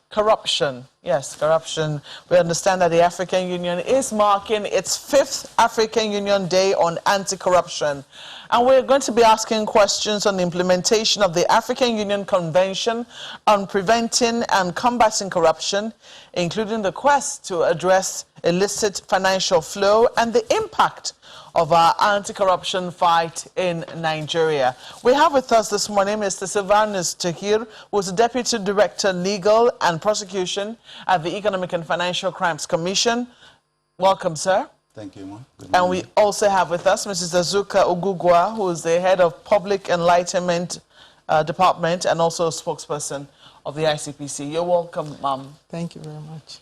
Corruption. Yes, corruption. We understand that the African Union is marking its 5th African Union Day on anti-corruption. And we're going to be asking questions on the implementation of the African Union Convention on preventing and combating corruption, including the quest to address illicit financial flow and the impact of our anti-corruption fight in Nigeria. We have with us this morning Mr. Silvanus Tahir, who is the Deputy Director, Legal and Prosecution at the Economic and Financial Crimes Commission. Welcome, sir. Thank you, ma'am. And we also have with us Mrs. Azuka Ogugwa, who is the Head of Public Enlightenment Department and also a spokesperson of the ICPC. You're welcome, ma'am. Thank you very much.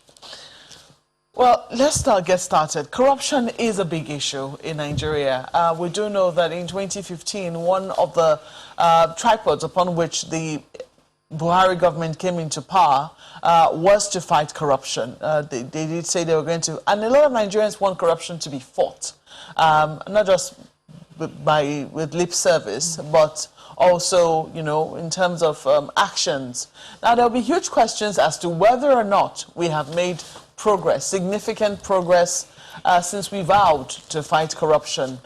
Well, let's get started. Corruption is a big issue in Nigeria. We do know that in 2015, one of the tripods upon which the Buhari government came into power was to fight corruption. They did say they were going to, and a lot of Nigerians want corruption to be fought, not just with lip service, but also, you know, in terms of actions. Now, there'll be huge questions as to whether or not we have made progress, significant progress, since we vowed to fight corruption.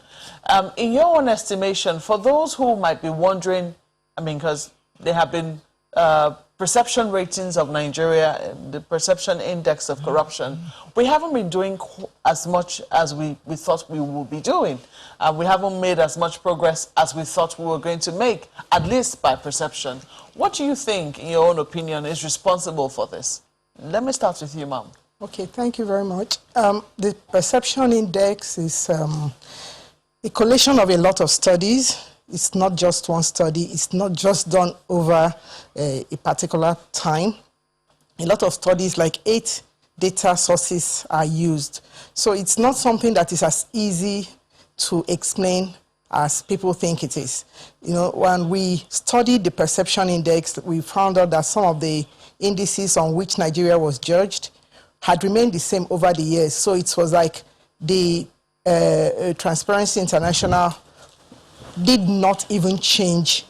In your own estimation, for those who might be wondering, I mean, because there have been perception ratings of Nigeria, the perception index of corruption, we haven't been doing as much as we thought we would be doing. We haven't made as much progress as we thought we were going to make, at least by perception. What do you think, in your own opinion, is responsible for this? Let me start with you, ma'am. Okay, thank you very much. The perception index is a collation of a lot of studies. It's not just one study. It's not just done over a particular time. A lot of studies, like 8 data sources, are used. So it's not something that is as easy to explain as people think it is. You know, when we studied the perception index, we found out that some of the indices on which Nigeria was judged had remained the same over the years. So it was like the Transparency International did not even change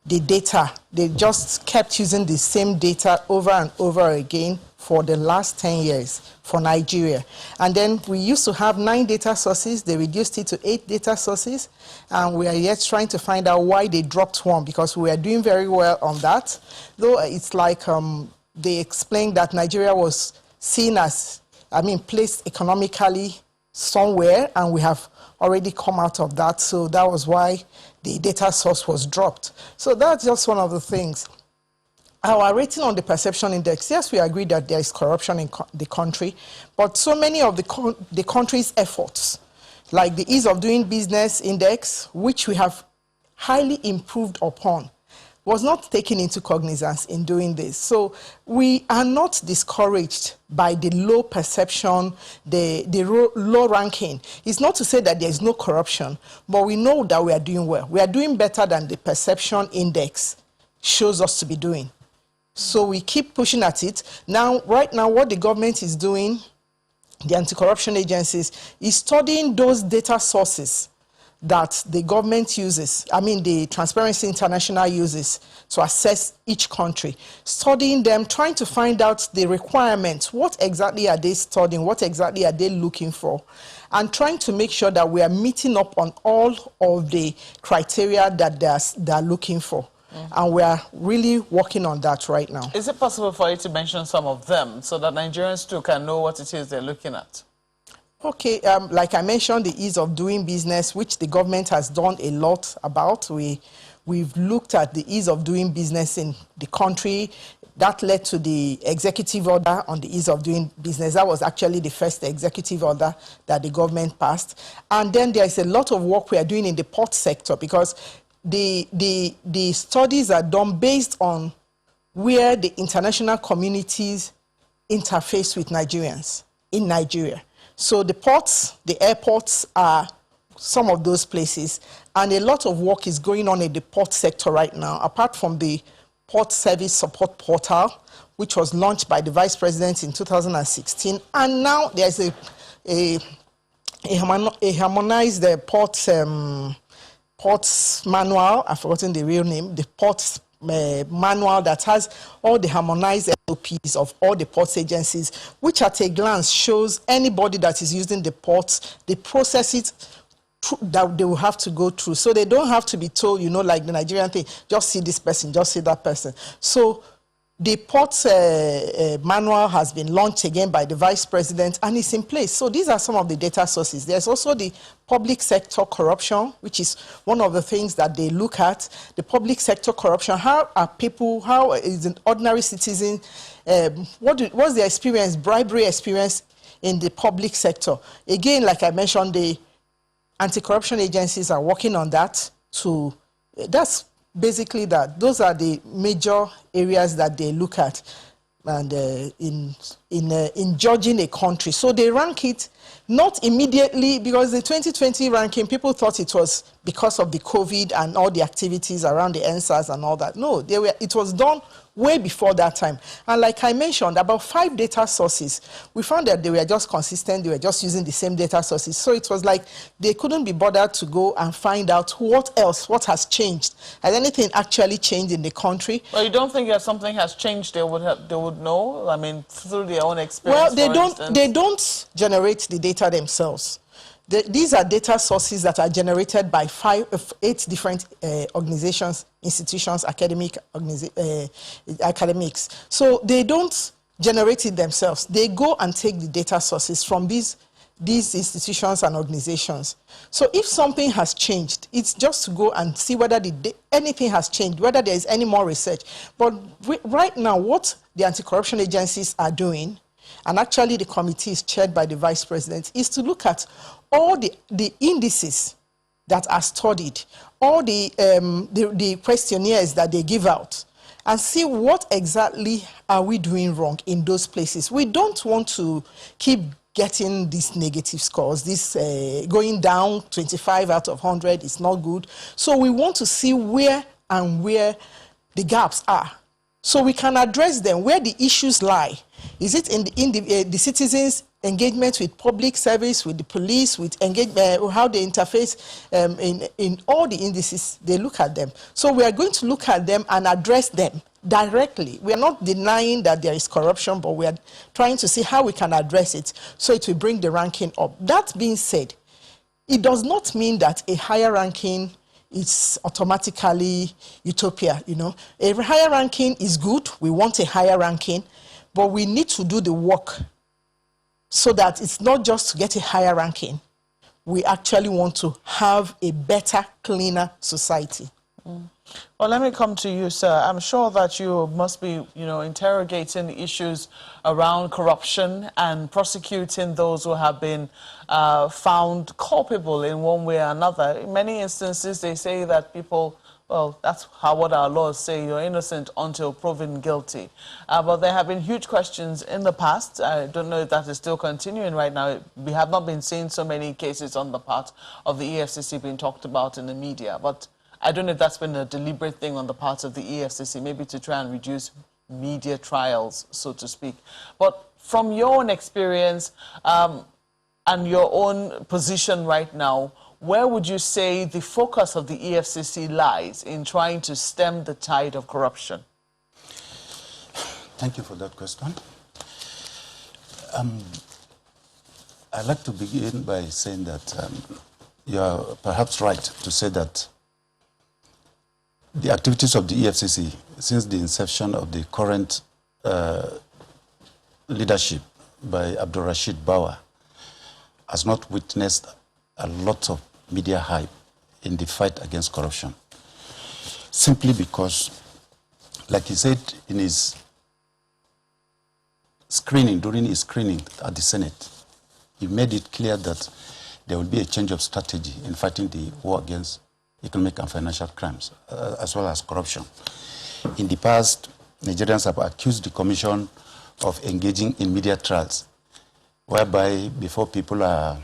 the data. They just kept using the same data over and over again for the last 10 years for Nigeria. And then we used to have 9 data sources. They reduced it to 8 data sources. And we are yet trying to find out why they dropped one, because we are doing very well on that. Though it's like they explained that Nigeria was seen as, placed economically somewhere, and we have already come out of that. So that was why the data source was dropped. So that's just one of the things. Our rating on the perception index, yes, we agree that there is corruption in the country, but so many of the country's efforts, like the ease of doing business index, which we have highly improved upon, was not taken into cognizance in doing this. So we are not discouraged by the low perception, the low ranking. It's not to say that there is no corruption, but we know that we are doing well. We are doing better than the perception index shows us to be doing. So we keep pushing at it. Now, right now, what the government is doing, the anti-corruption agencies, is studying those data sources that the government uses, the Transparency International uses to assess each country, studying them, trying to find out the requirements. What exactly are they studying? What exactly are they looking for? And trying to make sure that we are meeting up on all of the criteria that they're looking for. And we are really working on that right now. Is it possible for you to mention some of them so that Nigerians too can know what it is they're looking at? Okay, like I mentioned, the ease of doing business, which the government has done a lot about. We've looked at the ease of doing business in the country. That led to the executive order on the ease of doing business. That was actually the first executive order that the government passed. And then there is a lot of work we are doing in the port sector, because the studies are done based on where the international communities interface with Nigerians in Nigeria. So the ports, the airports are some of those places, and a lot of work is going on in the port sector right now, apart from the Port Service Support Portal, which was launched by the Vice President in 2016, and now there's a harmonized ports manual. I've forgotten the real name, the ports manual that has all the harmonized SOPs of all the ports agencies, which at a glance shows anybody that is using the ports, they process it that they will have to go through. So they don't have to be told, you know, like the Nigerian thing, just see this person, just see that person. So the ports manual has been launched again by the Vice President and is in place. So these are some of the data sources. There's also the public sector corruption, which is one of the things that they look at. The public sector corruption, how is an ordinary citizen, what's their experience, bribery experience in the public sector? Again, like I mentioned, the anti-corruption agencies are working on that that's basically that. Those are the major areas that they look at and in judging a country. So they rank it not immediately, because the 2020 ranking, people thought it was because of the COVID and all the activities around the NSAS and all that. No, it was done way before that time. And like I mentioned, about 5 data sources, we found that they were just consistent, they were just using the same data sources. So it was like they couldn't be bothered to go and find out what has changed. Has anything actually changed in the country? Well, you don't think that something has changed, they would know? I mean, through their own experience, well, they don't generate the data themselves. These are data sources that are generated by 8 different organizations, institutions, academics. So they don't generate it themselves. They go and take the data sources from these institutions and organizations. So if something has changed, it's just to go and see whether anything has changed, whether there is any more research. But right now, what the anti-corruption agencies are doing, and actually the committee is chaired by the Vice President, is to look at all the indices that are studied, all the questionnaires that they give out, and see what exactly are we doing wrong in those places. We don't want to keep getting these negative scores. This going down 25 out of 100 is not good. So we want to see where the gaps are, so we can address them, where the issues lie. Is it in the citizens' engagement with public service, with the police, with engagement, how they interface in all the indices? They look at them. So we are going to look at them and address them directly. We are not denying that there is corruption, but we are trying to see how we can address it so it will bring the ranking up. That being said, it does not mean that a higher ranking is automatically utopia, you know. A higher ranking is good. We want a higher ranking, but we need to do the work so that it's not just to get a higher ranking. We actually want to have a better, cleaner society. Well, let me come to you, sir. I'm sure that you must be, interrogating issues around corruption and prosecuting those who have been found culpable in one way or another. In many instances, they say that people, well, that's what our laws say, you're innocent until proven guilty. But there have been huge questions in the past. I don't know if that is still continuing right now. We have not been seeing so many cases on the part of the EFCC being talked about in the media. But I don't know if that's been a deliberate thing on the part of the EFCC, maybe to try and reduce media trials, so to speak. But from your own experience and your own position right now, where would you say the focus of the EFCC lies in trying to stem the tide of corruption? Thank you for that question. I'd like to begin by saying that you are perhaps right to say that the activities of the EFCC since the inception of the current leadership by Abdul Rashid Bawa has not witnessed a lot of media hype in the fight against corruption. Simply because, like he said in his screening, during his screening at the Senate, he made it clear that there will be a change of strategy in fighting the war against economic and financial crimes, as well as corruption. In the past, Nigerians have accused the Commission of engaging in media trials, whereby before people are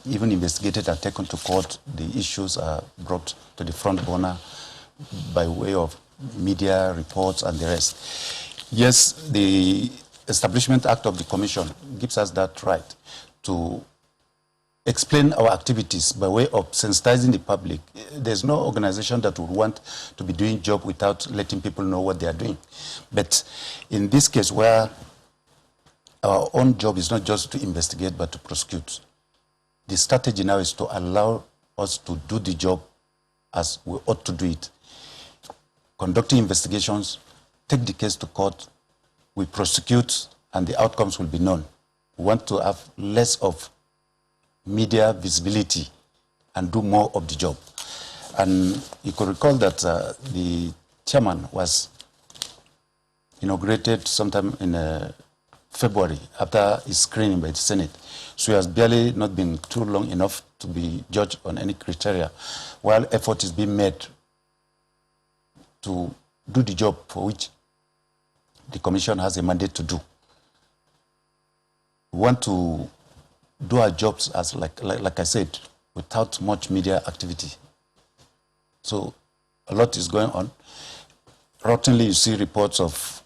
even investigated and taken to court, the issues are brought to the front burner by way of media reports and the rest. Yes, the Establishment Act of the Commission gives us that right to explain our activities by way of sensitizing the public. There's no organization that would want to be doing job without letting people know what they are doing. But in this case, where our own job is not just to investigate but to prosecute, the strategy now is to allow us to do the job as we ought to do it. Conducting investigations, take the case to court, we prosecute, and the outcomes will be known. We want to have less of media visibility and do more of the job. And you could recall that the chairman was inaugurated sometime in February after his screening by the Senate. So he has barely not been too long enough to be judged on any criteria, while effort is being made to do the job for which the Commission has a mandate to do. We want to do our jobs, as like I said, without much media activity. So a lot is going on. Routinely, you see reports of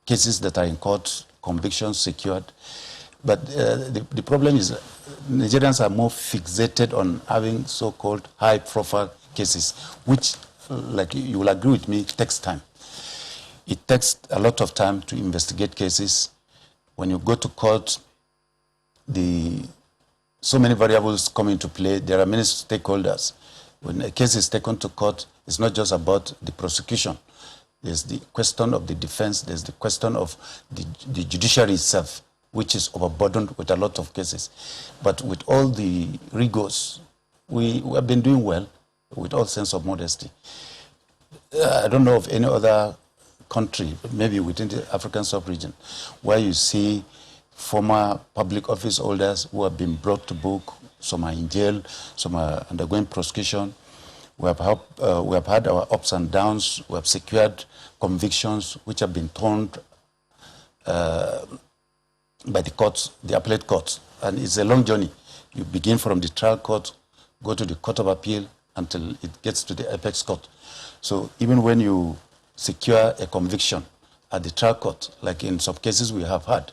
cases that are in court, convictions secured. But the problem is Nigerians are more fixated on having so-called high-profile cases, which, like you will agree with me, takes time. It takes a lot of time to investigate cases. When you go to court, so many variables come into play. There are many stakeholders. When a case is taken to court, it's not just about the prosecution. There's the question of the defense. There's the question of the judiciary itself, which is overburdened with a lot of cases. But with all the rigors, we have been doing well with all sense of modesty. I don't know of any other country, maybe within the African sub-region, where you see former public office holders who have been brought to book. Some are in jail, some are undergoing prosecution. We have had our ups and downs. We have secured convictions which have been turned by the courts, the appellate courts. And it's a long journey. You begin from the trial court, go to the Court of Appeal until it gets to the apex court. So even when you secure a conviction at the trial court, like in some cases we have had,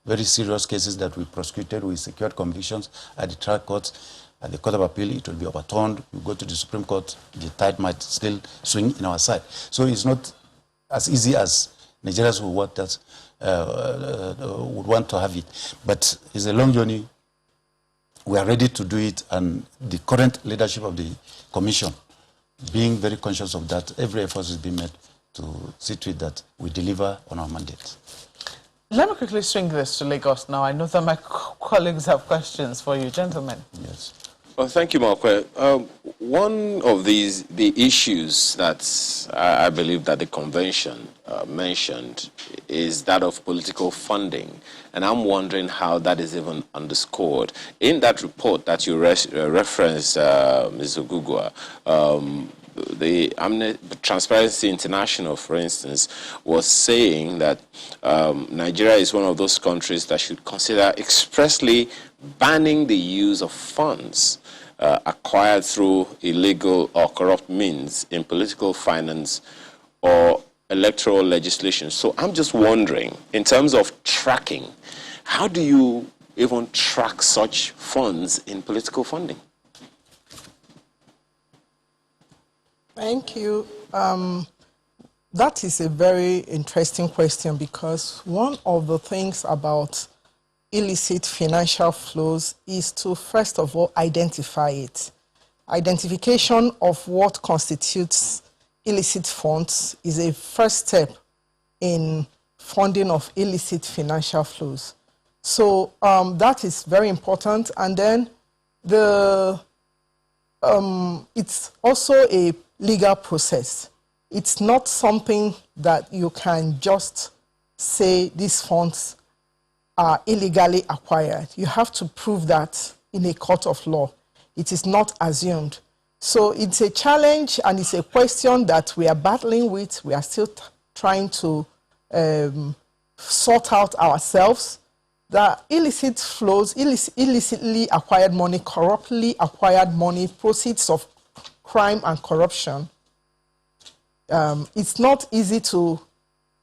very serious cases that we prosecuted, we secured convictions at the trial court. At the Court of Appeal, it will be overturned. You go to the Supreme Court, the tide might still swing in our side. So it's not as easy as Nigerians would want to have it. But it's a long journey. We are ready to do it, and the current leadership of the Commission, being very conscious of that, every effort is being made to see to it that we deliver on our mandate. Let me quickly swing this to Lagos now. I know that my colleagues have questions for you, gentlemen. Yes. Well, thank you, Markwe. One of the issues that I believe that the convention mentioned is that of political funding. And I'm wondering how that is even underscored. In that report that you referenced, Ms. Ogugua, the Transparency International, for instance, was saying that Nigeria is one of those countries that should consider expressly banning the use of funds acquired through illegal or corrupt means in political finance or electoral legislation. So I'm just wondering, in terms of tracking, how do you even track such funds in political funding? Thank you. That is a very interesting question, because one of the things about illicit financial flows is to, first of all, identify it. Identification of what constitutes illicit funds is a first step in funding of illicit financial flows. So that is very important. And then it's also a legal process. It's not something that you can just say these funds are illegally acquired. You have to prove that in a court of law. It is not assumed. So it's a challenge, and it's a question that we are battling with. We are still trying to sort out ourselves. The illicit flows, illicitly acquired money, corruptly acquired money, proceeds of crime and corruption, it's not easy to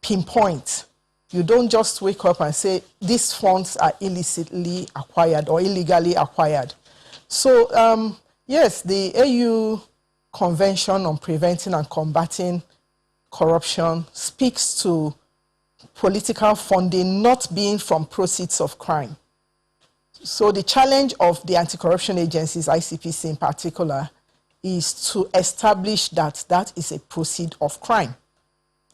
pinpoint. You don't just wake up and say, these funds are illicitly acquired or illegally acquired. So, yes, the AU Convention on Preventing and Combating Corruption speaks to political funding not being from proceeds of crime. So the challenge of the anti-corruption agencies, ICPC in particular, is to establish that that is a proceed of crime.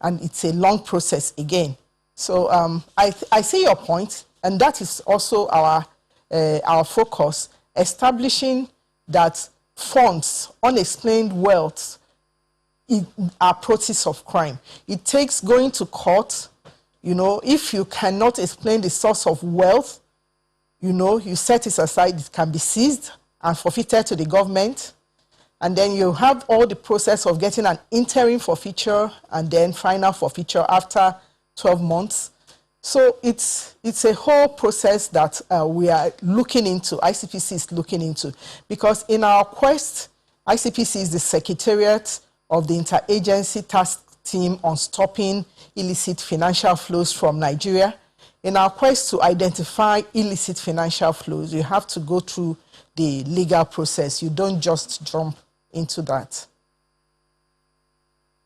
And it's a long process again. So I see your point, and that is also our focus, establishing that funds, unexplained wealth, are proceeds of crime. It takes going to court. You know, if you cannot explain the source of wealth, you know, you set it aside, it can be seized and forfeited to the government. And then you have all the process of getting an interim forfeiture and then final forfeiture after 12 months. So it's a whole process that we are looking into, ICPC is looking into. Because in our quest, ICPC is the secretariat of the Interagency Task Team on Stopping Illicit Financial Flows from Nigeria. In our quest to identify illicit financial flows, you have to go through the legal process. You don't just jump into that.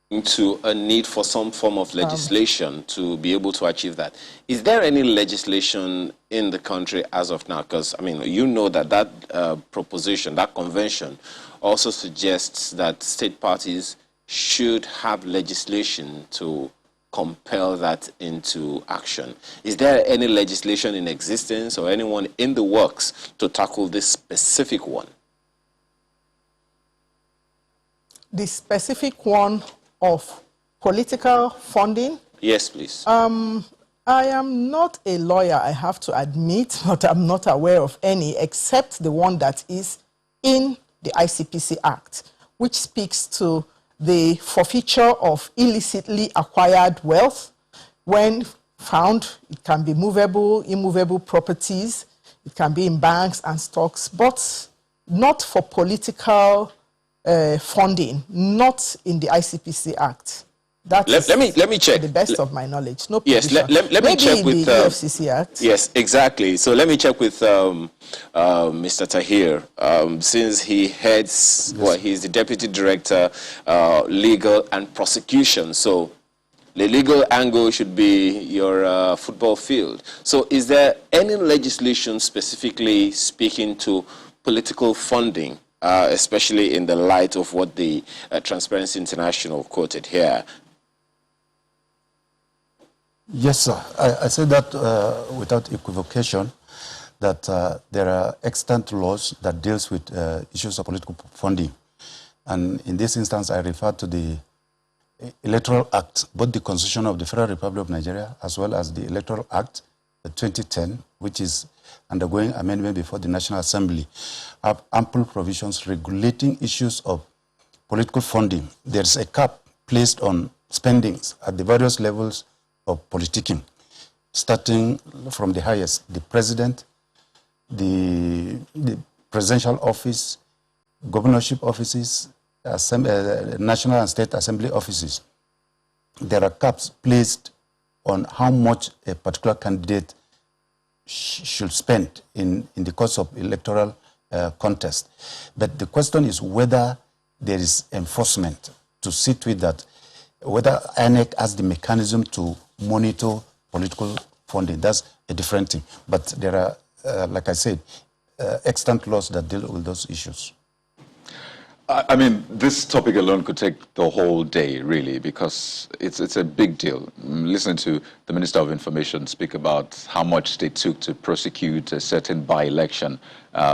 Into a need for some form of legislation to be able to achieve that. Is there any legislation in the country as of now? Because, I mean, you know that that proposition, that convention, also suggests that state parties should have legislation to compel that into action. Is there any legislation in existence or anyone in the works to tackle this specific one? The specific one of political funding? Yes, please. I am not a lawyer, I have to admit, but I'm not aware of any except the one that is in the ICPC Act, which speaks to the forfeiture of illicitly acquired wealth. When found, it can be movable, immovable properties, it can be in banks and stocks, but not for political funding, not in the ICPC Act. Let me check. To the best of my knowledge. No yes, let me check with the EFCC Act. Yes, exactly. So let me check with Mr. Tahir, since he heads, well, he's the Deputy Director, Legal and Prosecution. So the legal angle should be your football field. So is there any legislation specifically speaking to political funding, especially in the light of what the Transparency International quoted here? Yes, sir. I say that without equivocation, that there are extant laws that deals with issues of political funding. And in this instance, I refer to the Electoral Act, both the Constitution of the Federal Republic of Nigeria as well as the Electoral Act 2010, which is undergoing amendment before the National Assembly, have ample provisions regulating issues of political funding. There is a cap placed on spendings at the various levels of politicking, starting from the highest, the president, the presidential office, governorship offices, national and state assembly offices. There are caps placed on how much a particular candidate should spend in the course of electoral contest. But the question is whether there is enforcement to see to it that whether INEC has the mechanism to monitor political funding. That's a different thing. But there are, like I said, extant laws that deal with those issues. I mean, this topic alone could take the whole day, really, because it's a big deal. Listening to the Minister of Information speak about how much they took to prosecute a certain by-election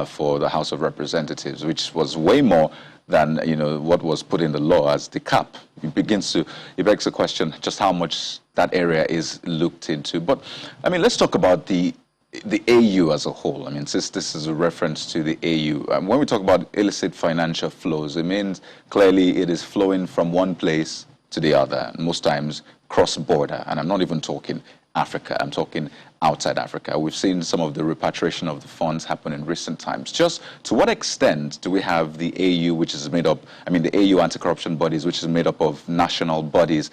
for the House of Representatives, which was way more than what was put in the law as the cap. It begs the question just how much that area is looked into. But I mean, let's talk about the AU as a whole. I mean, since this is a reference to the AU, when we talk about illicit financial flows, it means clearly it is flowing from one place to the other, most times cross-border. And I'm not even talking Africa, I'm talking outside Africa. We've seen some of the repatriation of the funds happen in recent times. Just to what extent do we have the AU, which is made up, I mean, the AU anti-corruption bodies, which is made up of national bodies,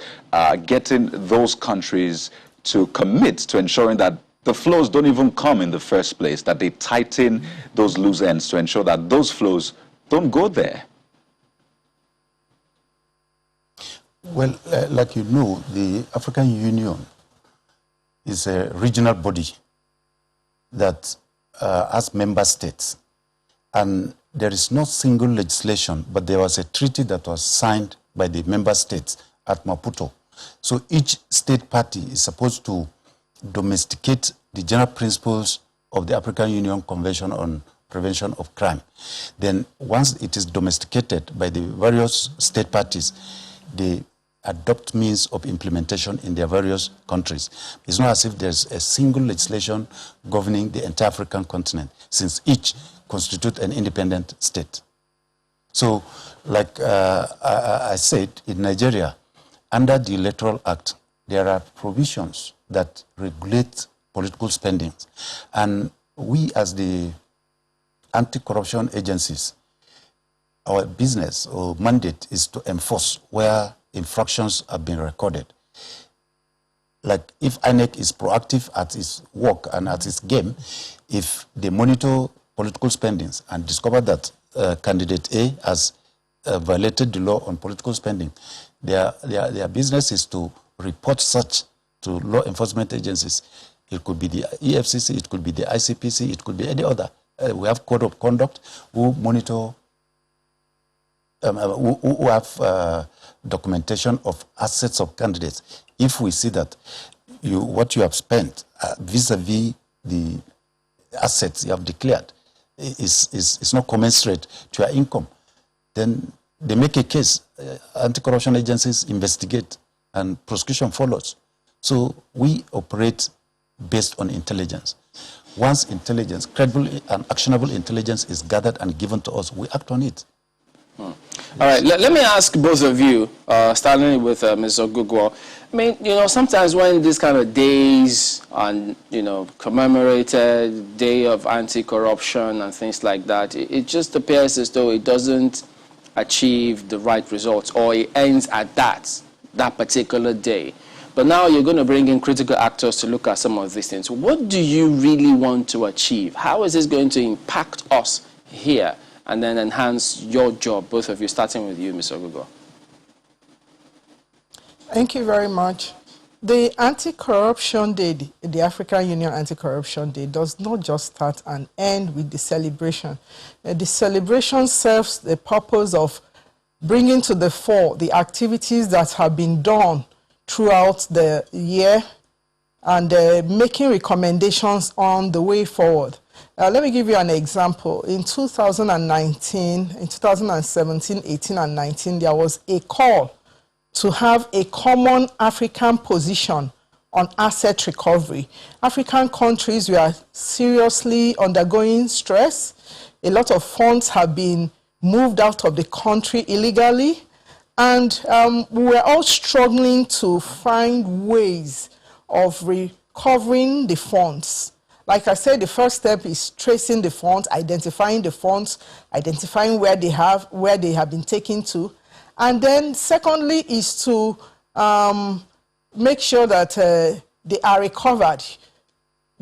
getting those countries to commit to ensuring that the flows don't even come in the first place, that they tighten those loose ends to ensure that those flows don't go there? Well, like you know, the African Union is a regional body that has member states. And there is no single legislation, but there was a treaty that was signed by the member states at Maputo. So each state party is supposed to domesticate the general principles of the African Union Convention on Prevention of Crime. Then once it is domesticated by the various state parties, they adopt means of implementation in their various countries. It's not as if there's a single legislation governing the entire African continent, since each constitutes an independent state. So, like I said, in Nigeria, under the Electoral Act, there are provisions that regulate political spending. And we, as the anti-corruption agencies, our business or mandate is to enforce where infractions have been recorded. Like if INEC is proactive at its work and at its game, if they monitor political spendings and discover that candidate A has violated the law on political spending, their business is to report such to law enforcement agencies. It could be the EFCC, it could be the ICPC, it could be any other. We have code of conduct who monitor, who have documentation of assets of candidates. If we see that what you have spent vis-a-vis the assets you have declared is not commensurate to your income, then they make a case. Anti-corruption agencies investigate and prosecution follows. So we operate based on intelligence. Once intelligence, credible and actionable intelligence is gathered and given to us, we act on it. All right, let me ask both of you, starting with Ms. Ogugwo. I mean, you know, sometimes when these kind of days and, you know, commemorated Day of Anti-Corruption and things like that, it just appears as though it doesn't achieve the right results, or it ends at that particular day. But now you're going to bring in critical actors to look at some of these things. What do you really want to achieve? How is this going to impact us here and then enhance your job, both of you, starting with you, Ms. Ogugwo? Thank you very much. The Anti-Corruption Day, the African Union Anti-Corruption Day, does not just start and end with the celebration. The celebration serves the purpose of bringing to the fore the activities that have been done throughout the year and making recommendations on the way forward. Let me give you an example. In 2019, in 2017, 18, and 19, there was a call to have a common African position on asset recovery. African countries were seriously undergoing stress. A lot of funds have been moved out of the country illegally, and we were all struggling to find ways of recovering the funds. Like I said, the first step is tracing the funds, identifying where they have been taken to. And then secondly is to make sure that they are recovered,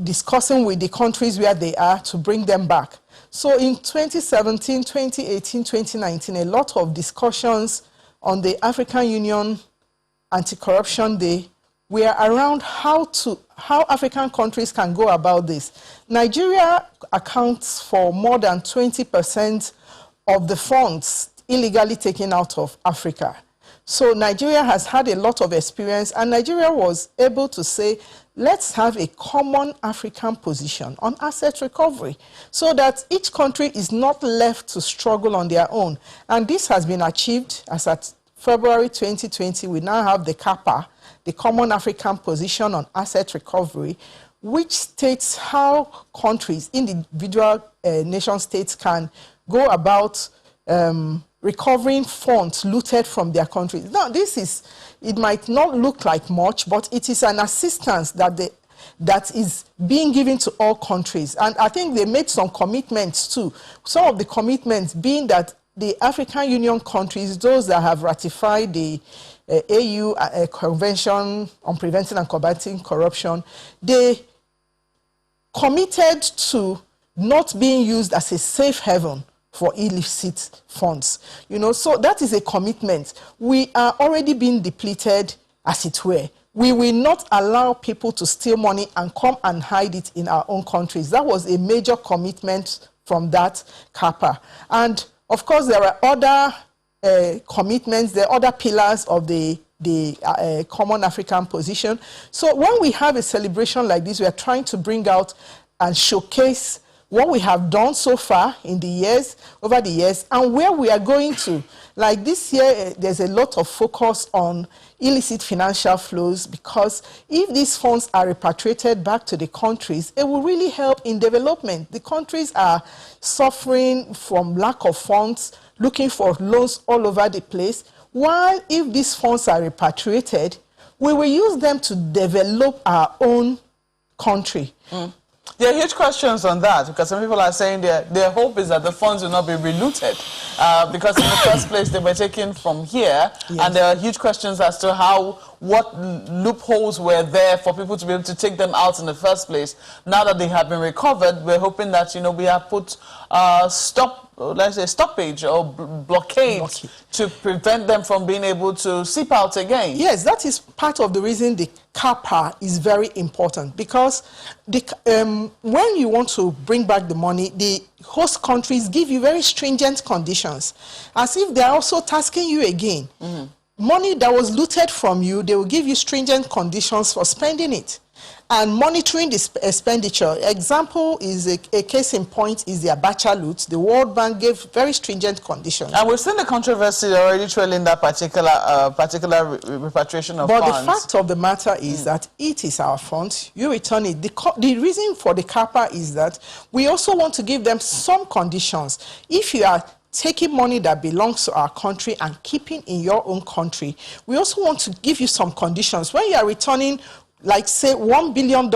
discussing with the countries where they are to bring them back. So in 2017, 2018, 2019, a lot of discussions on the African Union Anti-Corruption Day were around how African countries can go about this. Nigeria accounts for more than 20% of the funds illegally taken out of Africa. So Nigeria has had a lot of experience, and Nigeria was able to say, let's have a common African position on asset recovery so that each country is not left to struggle on their own. And this has been achieved as at February 2020. We now have the CAPA, the Common African Position on Asset Recovery, which states how countries, individual nation states, can go about recovering funds looted from their countries. Now, it might not look like much, but it is an assistance that is being given to all countries. And I think they made some commitments too. Some of the commitments being that the African Union countries, those that have ratified the AU Convention on Preventing and Combating Corruption, they committed to not being used as a safe haven for illicit funds. You know, so that is a commitment. We are already being depleted, as it were. We will not allow people to steal money and come and hide it in our own countries. That was a major commitment from that CAPA. And of course, there are other commitments, there are other pillars of the Common African Position. So when we have a celebration like this, we are trying to bring out and showcase what we have done so far in the years, over the years, and where we are going to. Like this year, there's a lot of focus on illicit financial flows, because if these funds are repatriated back to the countries, it will really help in development. The countries are suffering from lack of funds, looking for loans all over the place, while if these funds are repatriated, we will use them to develop our own country. There are huge questions on that, because some people are saying their hope is that the funds will not be relooted, because in the first place they were taken from here, yes. And there are huge questions as to what loopholes were there for people to be able to take them out in the first place. Now that they have been recovered, we're hoping that, you know, we have put stoppage or blockade to prevent them from being able to seep out again. Yes, that is part of the reason the CAPA is very important, because when you want to bring back the money, the host countries give you very stringent conditions, as if they are also tasking you again. Money that was looted from you, they will give you stringent conditions for spending it and monitoring the expenditure. Example is a case in point is the Abacha loot. The World Bank gave very stringent conditions. And we've seen the controversy already trailing that particular repatriation of funds. But the fact of the matter is that it is our funds. You return it. The reason for the CAPA is that we also want to give them some conditions. If you are taking money that belongs to our country and keeping in your own country, we also want to give you some conditions. When you are returning, like say $1 billion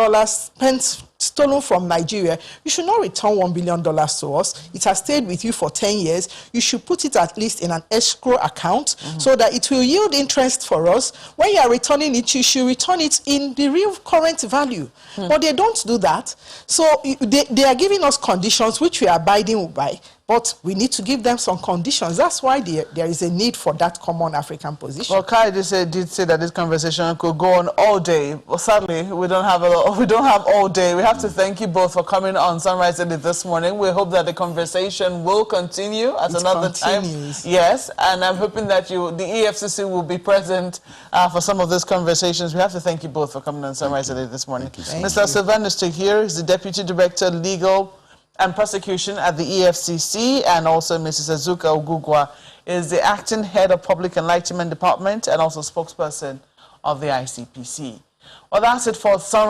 stolen from Nigeria, you should not return $1 billion to us. It has stayed with you for 10 years. You should put it at least in an escrow account so that it will yield interest for us. When you are returning it, you should return it in the real current value. But they don't do that. So they are giving us conditions which we are abiding by. But we need to give them some conditions. That's why there is a need for that Common African Position. Well, Kai did say that this conversation could go on all day. Well, sadly, we don't have all day. We have to thank you both for coming on Sunrise Edit this morning. We hope that the conversation will continue at another time. Yes, and I'm hoping that the EFCC will be present for some of these conversations. We have to thank you both for coming on Sunrise Edit this morning. Mr. Sylvanus Stick here is the Deputy Director, Legal and Prosecution at the EFCC, and also Mrs. Azuka Ogugwa is the Acting Head of Public Enlightenment Department and also spokesperson of the ICPC. Well, that's it for Sunrise.